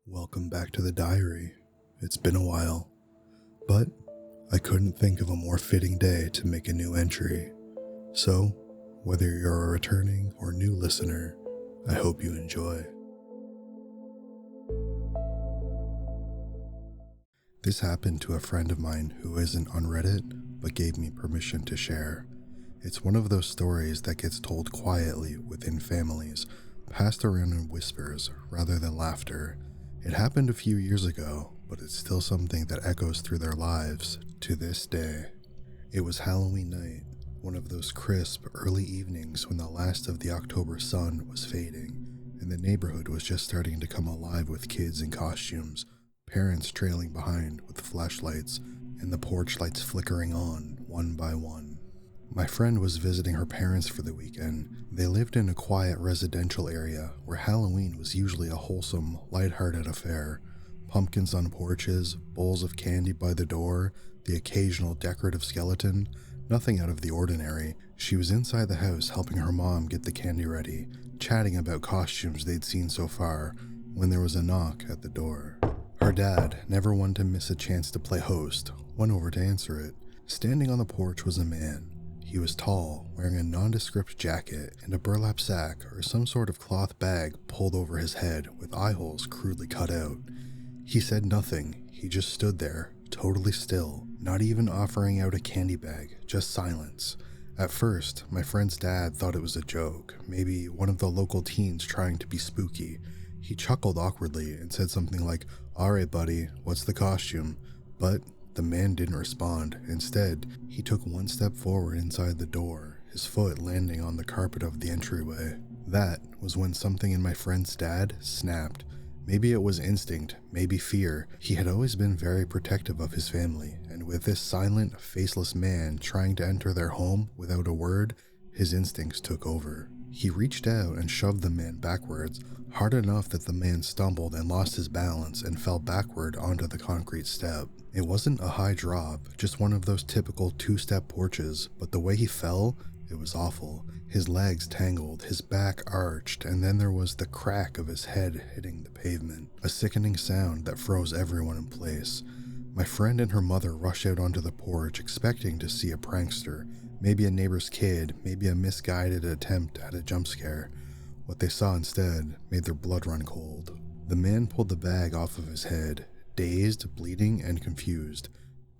Welcome back to the diary. It's been a while, but I couldn't think of a more fitting day to make a new entry. So, whether you're a returning or new listener, I hope you enjoy. This happened to a friend of mine who isn't on Reddit, but gave me permission to share. It's one of those stories that gets told quietly within families, passed around in whispers rather than laughter. It happened a few years ago, but it's still something that echoes through their lives to this day. It was Halloween night, one of those crisp, early evenings when the last of the October sun was fading, and the neighborhood was just starting to come alive with kids in costumes, parents trailing behind with flashlights, and the porch lights flickering on one by one. My friend was visiting her parents for the weekend. They lived in a quiet residential area where Halloween was usually a wholesome, lighthearted affair. Pumpkins on porches, bowls of candy by the door, the occasional decorative skeleton, nothing out of the ordinary. She was inside the house helping her mom get the candy ready, chatting about costumes they'd seen so far, when there was a knock at the door. Her dad, never one to miss a chance to play host, went over to answer it. Standing on the porch was a man. He was tall, wearing a nondescript jacket and a burlap sack or some sort of cloth bag pulled over his head with eye holes crudely cut out. He said nothing. He just stood there, totally still, not even offering out a candy bag, just silence. At first, my friend's dad thought it was a joke, maybe one of the local teens trying to be spooky. He chuckled awkwardly and said something like, "Alright buddy, what's the costume?" But the man didn't respond. Instead, he took one step forward inside the door, his foot landing on the carpet of the entryway. That was when something in my friend's dad snapped. Maybe it was instinct, maybe fear. He had always been very protective of his family, and with this silent, faceless man trying to enter their home without a word, his instincts took over. He reached out and shoved the man backwards, hard enough that the man stumbled and lost his balance and fell backward onto the concrete step. It wasn't a high drop, just one of those typical two-step porches, but the way he fell, it was awful. His legs tangled, his back arched, and then there was the crack of his head hitting the pavement, a sickening sound that froze everyone in place. My friend and her mother rushed out onto the porch expecting to see a prankster, maybe a neighbor's kid, maybe a misguided attempt at a jump scare. What they saw instead made their blood run cold. The man pulled the bag off of his head, dazed, bleeding, and confused.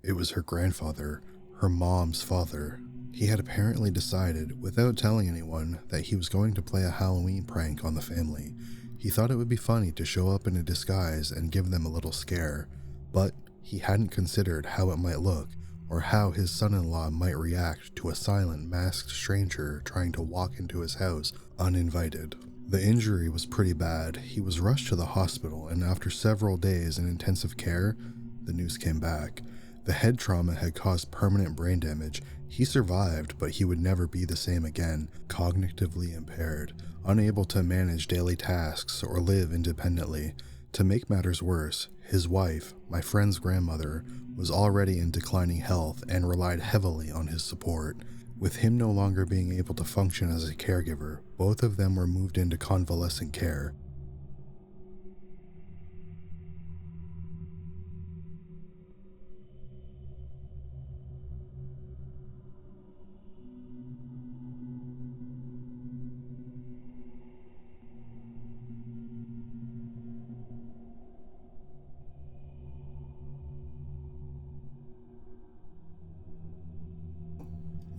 It was her grandfather, her mom's father. He had apparently decided, without telling anyone, that he was going to play a Halloween prank on the family. He thought it would be funny to show up in a disguise and give them a little scare, but he hadn't considered how it might look, or how his son-in-law might react to a silent, masked stranger trying to walk into his house uninvited. The injury was pretty bad. He was rushed to the hospital, and after several days in intensive care, the news came back. The head trauma had caused permanent brain damage. He survived, but he would never be the same again, cognitively impaired, unable to manage daily tasks or live independently. To make matters worse, his wife, my friend's grandmother, was already in declining health and relied heavily on his support. With him no longer being able to function as a caregiver, both of them were moved into convalescent care.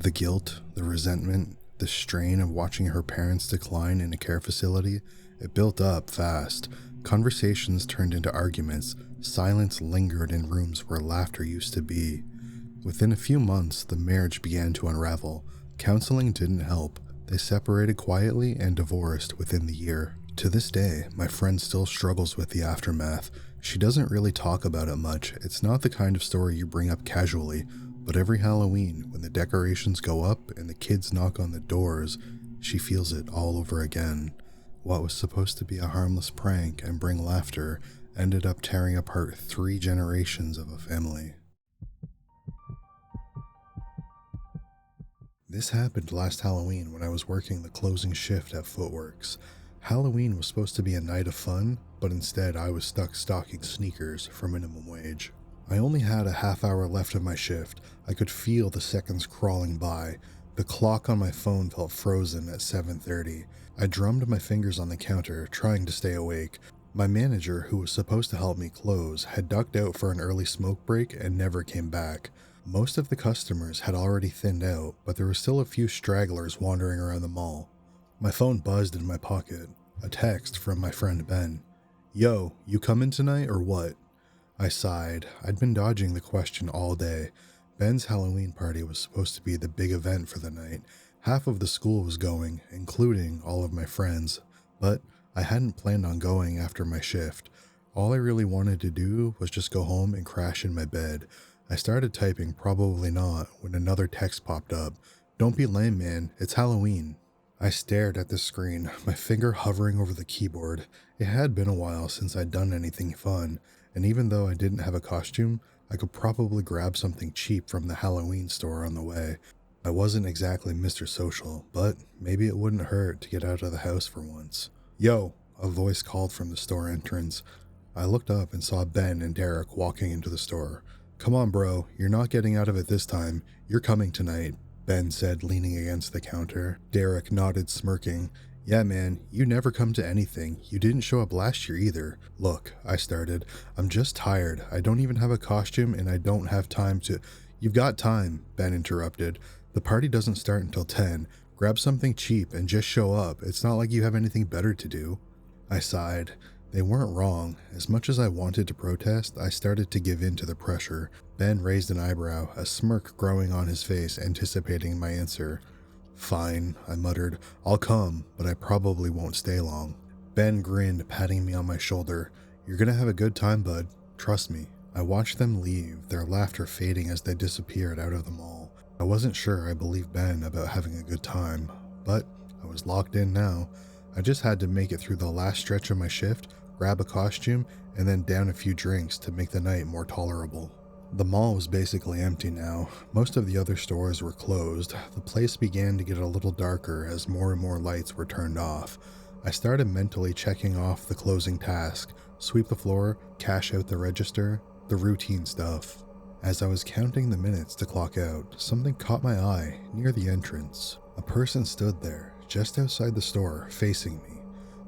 The guilt, the resentment, the strain of watching her parents decline in a care facility, it built up fast. Conversations turned into arguments. Silence lingered in rooms where laughter used to be. Within a few months, the marriage began to unravel. Counseling didn't help. They separated quietly and divorced within the year. To this day, my friend still struggles with the aftermath. She doesn't really talk about it much. It's not the kind of story you bring up casually, but every Halloween, when the decorations go up and the kids knock on the doors, she feels it all over again. What was supposed to be a harmless prank and bring laughter ended up tearing apart 3 generations of a family. This happened last Halloween when I was working the closing shift at Footworks. Halloween was supposed to be a night of fun, but instead I was stuck stocking sneakers for minimum wage. I only had a half hour left of my shift. I could feel the seconds crawling by. The clock on my phone felt frozen at 7:30. I drummed my fingers on the counter, trying to stay awake. My manager, who was supposed to help me close, had ducked out for an early smoke break and never came back. Most of the customers had already thinned out, but there were still a few stragglers wandering around the mall. My phone buzzed in my pocket. A text from my friend Ben. "Yo, you coming tonight or what?" I sighed. I'd been dodging the question all day. Ben's Halloween party was supposed to be the big event for the night. Half of the school was going, including all of my friends, but I hadn't planned on going after my shift. All I really wanted to do was just go home and crash in my bed. I started typing probably not when another text popped up. "Don't be lame, man. It's Halloween." I stared at the screen, my finger hovering over the keyboard. It had been a while since I'd done anything fun, and even though I didn't have a costume, I could probably grab something cheap from the Halloween store on the way. I wasn't exactly Mr. Social, but maybe it wouldn't hurt to get out of the house for once. "Yo," a voice called from the store entrance. I looked up and saw Ben and Derek walking into the store. "Come on, bro, you're not getting out of it this time. You're coming tonight," Ben said, leaning against the counter. Derek nodded, smirking. "Yeah, man, you never come to anything. You didn't show up last year either." "Look," I started. "I'm just tired. I don't even have a costume and I don't have time to—" "You've got time," Ben interrupted. "The party doesn't start until 10. Grab something cheap and just show up. It's not like you have anything better to do." I sighed. They weren't wrong. As much as I wanted to protest, I started to give in to the pressure. Ben raised an eyebrow, a smirk growing on his face, anticipating my answer. "Fine," I muttered. "I'll come, but I probably won't stay long." Ben grinned, patting me on my shoulder. "You're gonna have a good time, bud. Trust me." I watched them leave, their laughter fading as they disappeared out of the mall. I wasn't sure I believed Ben about having a good time, but I was locked in now. I just had to make it through the last stretch of my shift, grab a costume, and then down a few drinks to make the night more tolerable. The mall was basically empty now. Most of the other stores were closed. The place began to get a little darker as more and more lights were turned off. I started mentally checking off the closing task: sweep the floor, cash out the register, the routine stuff. As I was counting the minutes to clock out, something caught my eye near the entrance. A person stood there, just outside the store, facing me.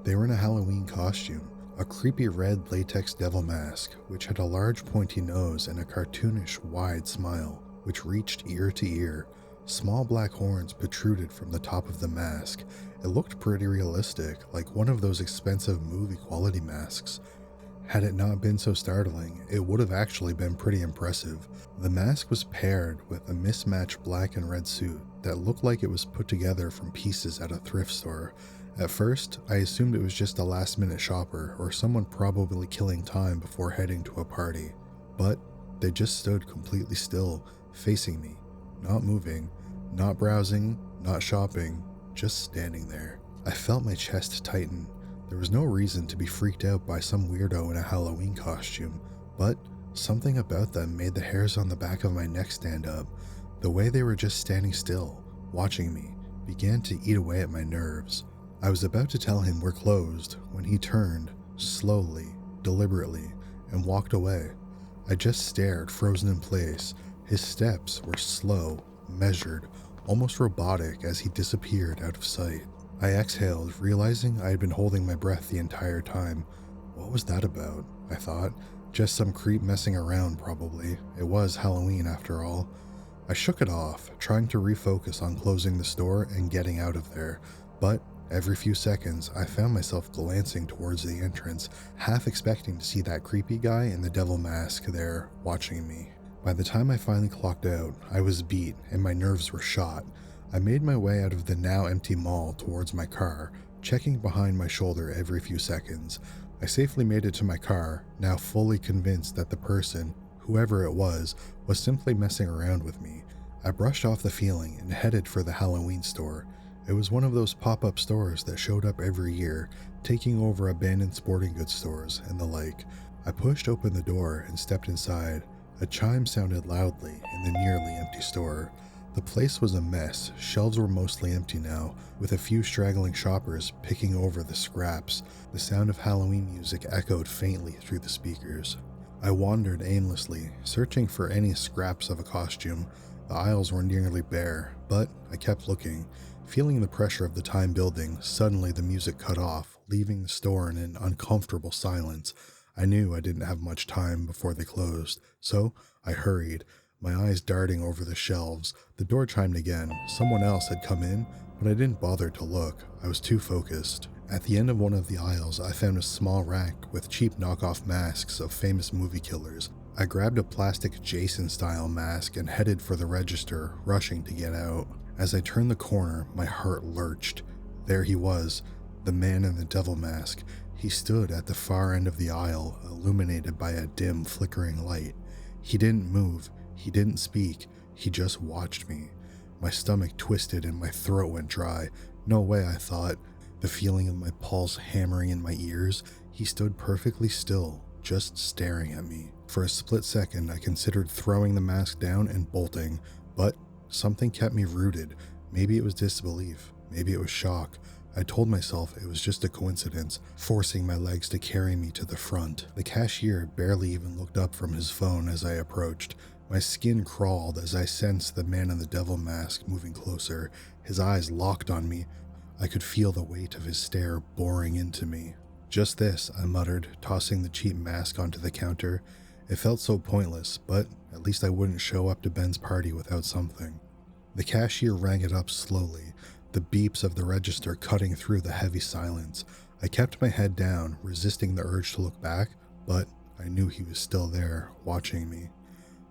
They were in a Halloween costume, a creepy red latex devil mask, which had a large pointy nose and a cartoonish wide smile, which reached ear to ear. Small black horns protruded from the top of the mask. It looked pretty realistic, like one of those expensive movie quality masks. Had it not been so startling, it would have actually been pretty impressive. The mask was paired with a mismatched black and red suit that looked like it was put together from pieces at a thrift store. At first, I assumed it was just a last-minute shopper or someone probably killing time before heading to a party. But they just stood completely still, facing me, not moving, not browsing, not shopping, just standing there. I felt my chest tighten. There was no reason to be freaked out by some weirdo in a Halloween costume, but something about them made the hairs on the back of my neck stand up. The way they were just standing still, watching me, began to eat away at my nerves. I was about to tell him we're closed when he turned, slowly, deliberately, and walked away. I just stared, frozen in place. His steps were slow, measured, almost robotic as he disappeared out of sight. I exhaled, realizing I had been holding my breath the entire time. What was that about? I thought. Just some creep messing around, probably. It was Halloween, after all. I shook it off, trying to refocus on closing the store and getting out of there. But every few seconds, I found myself glancing towards the entrance, half expecting to see that creepy guy in the devil mask there, watching me. By the time I finally clocked out, I was beat and my nerves were shot. I made my way out of the now empty mall towards my car, checking behind my shoulder every few seconds. I safely made it to my car, now fully convinced that the person, whoever it was simply messing around with me. I brushed off the feeling and headed for the Halloween store. It was one of those pop-up stores that showed up every year, taking over abandoned sporting goods stores and the like. I pushed open the door and stepped inside. A chime sounded loudly in the nearly empty store. The place was a mess. Shelves were mostly empty now, with a few straggling shoppers picking over the scraps. The sound of Halloween music echoed faintly through the speakers. I wandered aimlessly, searching for any scraps of a costume. The aisles were nearly bare, but I kept looking. Feeling the pressure of the time building, suddenly the music cut off, leaving the store in an uncomfortable silence. I knew I didn't have much time before they closed, so I hurried, my eyes darting over the shelves. The door chimed again. Someone else had come in, but I didn't bother to look. I was too focused. At the end of one of the aisles, I found a small rack with cheap knockoff masks of famous movie killers. I grabbed a plastic Jason-style mask and headed for the register, rushing to get out. As I turned the corner, my heart lurched. There he was, the man in the devil mask. He stood at the far end of the aisle, illuminated by a dim, flickering light. He didn't move. He didn't speak. He just watched me. My stomach twisted and my throat went dry. No way, I thought. The feeling of my pulse hammering in my ears. He stood perfectly still, just staring at me. For a split second, I considered throwing the mask down and bolting, but something kept me rooted. Maybe it was disbelief. Maybe it was shock. I told myself it was just a coincidence, forcing my legs to carry me to the front. The cashier barely even looked up from his phone as I approached. My skin crawled as I sensed the man in the devil mask moving closer. His eyes locked on me. I could feel the weight of his stare boring into me. "Just this," I muttered, tossing the cheap mask onto the counter. It felt so pointless, but at least I wouldn't show up to Ben's party without something. The cashier rang it up slowly, the beeps of the register cutting through the heavy silence. I kept my head down, resisting the urge to look back, but I knew he was still there, watching me.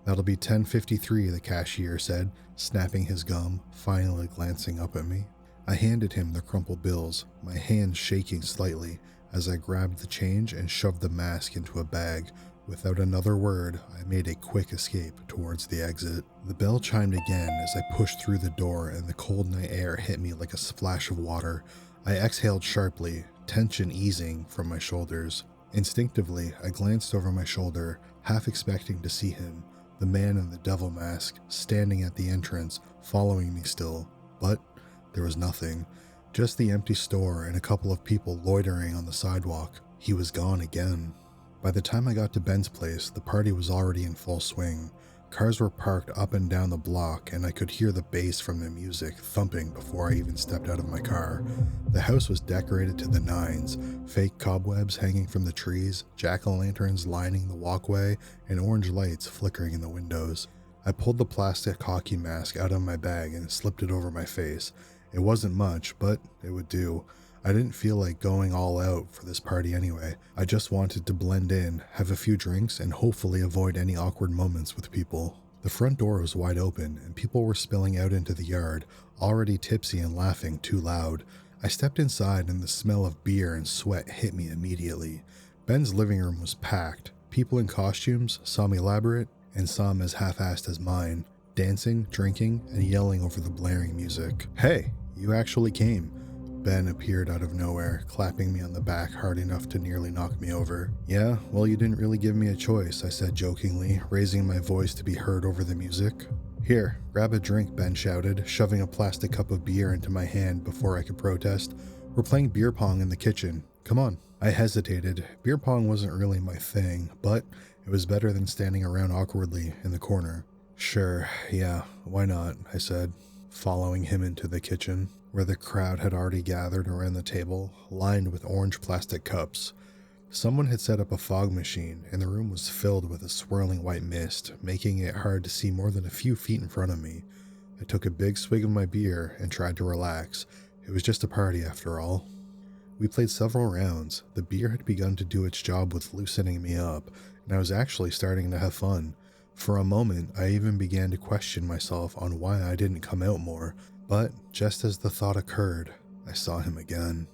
"That'll be $10.53, the cashier said, snapping his gum, finally glancing up at me. I handed him the crumpled bills, my hands shaking slightly as I grabbed the change and shoved the mask into a bag. Without another word, I made a quick escape towards the exit. The bell chimed again as I pushed through the door and the cold night air hit me like a splash of water. I exhaled sharply, tension easing from my shoulders. Instinctively, I glanced over my shoulder, half expecting to see him, the man in the devil mask, standing at the entrance, following me still. But there was nothing, just the empty store and a couple of people loitering on the sidewalk. He was gone again. By the time I got to Ben's place, the party was already in full swing. Cars were parked up and down the block, and I could hear the bass from the music thumping before I even stepped out of my car. The house was decorated to the nines, fake cobwebs hanging from the trees, jack-o'-lanterns lining the walkway, and orange lights flickering in the windows. I pulled the plastic hockey mask out of my bag and slipped it over my face. It wasn't much, but it would do. I didn't feel like going all out for this party anyway. I just wanted to blend in, have a few drinks, and hopefully avoid any awkward moments with people. The front door was wide open, and people were spilling out into the yard, already tipsy and laughing too loud. I stepped inside, and the smell of beer and sweat hit me immediately. Ben's living room was packed. People in costumes, some elaborate, and some as half-assed as mine, dancing, drinking, and yelling over the blaring music. "Hey, you actually came." Ben appeared out of nowhere, clapping me on the back hard enough to nearly knock me over. "Yeah, well, you didn't really give me a choice," I said jokingly, raising my voice to be heard over the music. "Here, grab a drink," Ben shouted, shoving a plastic cup of beer into my hand before I could protest. "We're playing beer pong in the kitchen. Come on." I hesitated. Beer pong wasn't really my thing, but it was better than standing around awkwardly in the corner. "Sure, yeah, why not?" I said, following him into the kitchen, where the crowd had already gathered around the table, lined with orange plastic cups. Someone had set up a fog machine, and the room was filled with a swirling white mist, making it hard to see more than a few feet in front of me. I took a big swig of my beer and tried to relax. It was just a party after all. We played several rounds. The beer had begun to do its job with loosening me up, and I was actually starting to have fun. For a moment, I even began to question myself on why I didn't come out more. But just as the thought occurred, I saw him again.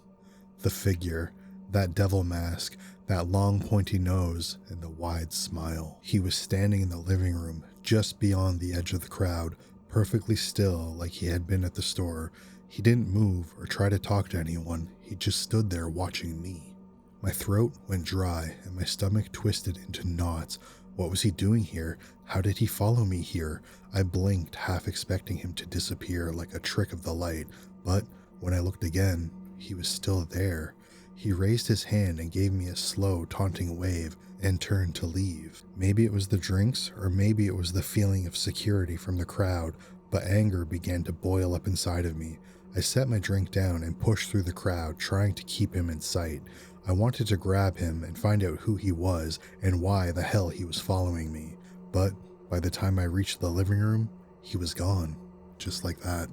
The figure, that devil mask, that long pointy nose, and the wide smile. He was standing in the living room, just beyond the edge of the crowd, perfectly still like he had been at the store. He didn't move or try to talk to anyone. He just stood there watching me. My throat went dry and my stomach twisted into knots. What was he doing here? How did he follow me here? I blinked, half expecting him to disappear like a trick of the light, but when I looked again, he was still there. He raised his hand and gave me a slow, taunting wave and turned to leave. Maybe it was the drinks, or maybe it was the feeling of security from the crowd, but anger began to boil up inside of me. I set my drink down and pushed through the crowd, trying to keep him in sight. I wanted to grab him and find out who he was and why the hell he was following me. But by the time I reached the living room, he was gone. Just like that.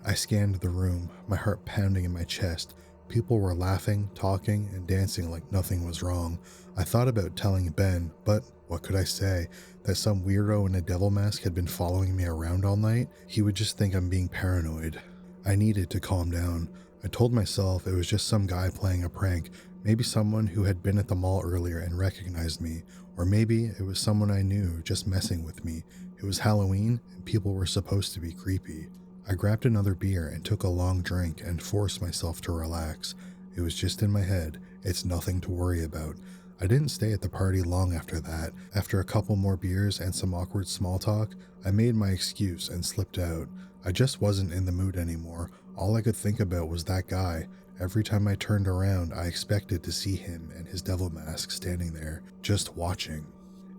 I scanned the room, my heart pounding in my chest. People were laughing, talking, and dancing like nothing was wrong. I thought about telling Ben, but what could I say? That some weirdo in a devil mask had been following me around all night? He would just think I'm being paranoid. I needed to calm down. I told myself it was just some guy playing a prank, maybe someone who had been at the mall earlier and recognized me, or maybe it was someone I knew just messing with me. It was Halloween and people were supposed to be creepy. I grabbed another beer and took a long drink and forced myself to relax. It was just in my head. It's nothing to worry about. I didn't stay at the party long after that. After a couple more beers and some awkward small talk, I made my excuse and slipped out. I just wasn't in the mood anymore. All I could think about was that guy. Every time I turned around, I expected to see him and his devil mask standing there, just watching.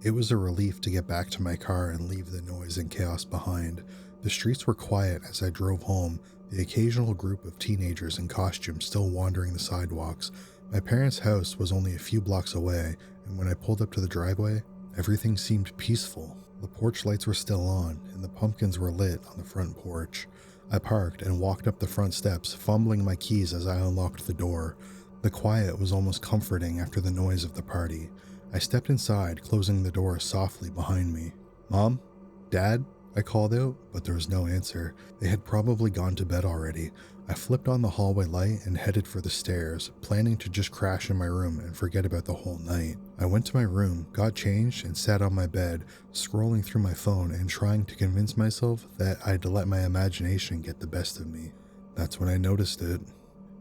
It was a relief to get back to my car and leave the noise and chaos behind. The streets were quiet as I drove home, the occasional group of teenagers in costumes still wandering the sidewalks. My parents' house was only a few blocks away, and when I pulled up to the driveway, everything seemed peaceful. The porch lights were still on, and the pumpkins were lit on the front porch. I parked and walked up the front steps, fumbling my keys as I unlocked the door. The quiet was almost comforting after the noise of the party. I stepped inside, closing the door softly behind me. "Mom? Dad?" I called out, but there was no answer. They had probably gone to bed already. I flipped on the hallway light and headed for the stairs, planning to just crash in my room and forget about the whole night. I went to my room, got changed, and sat on my bed, scrolling through my phone and trying to convince myself that I'd let my imagination get the best of me. That's when I noticed it.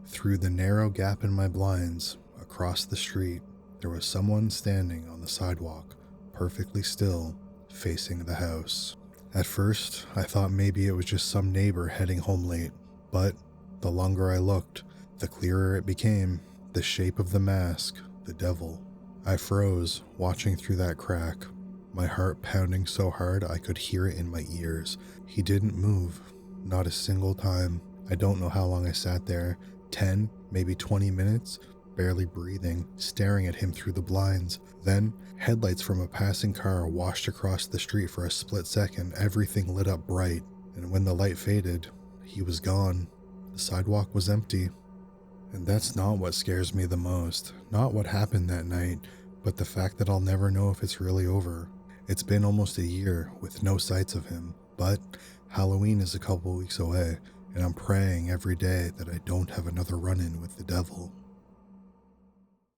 Through the narrow gap in my blinds, across the street, there was someone standing on the sidewalk, perfectly still, facing the house. At first, I thought maybe it was just some neighbor heading home late, but the longer I looked, the clearer it became. The shape of the mask, the devil. I froze, watching through that crack, my heart pounding so hard I could hear it in my ears. He didn't move, not a single time. I don't know how long I sat there, 10, maybe 20 minutes, barely breathing, staring at him through the blinds. Then, headlights from a passing car washed across the street for a split second. Everything lit up bright, and when the light faded, he was gone. The sidewalk was empty. And that's not what scares me the most. Not what happened that night, but the fact that I'll never know if it's really over. It's been almost a year with no sights of him, but Halloween is a couple weeks away, and I'm praying every day that I don't have another run-in with the devil.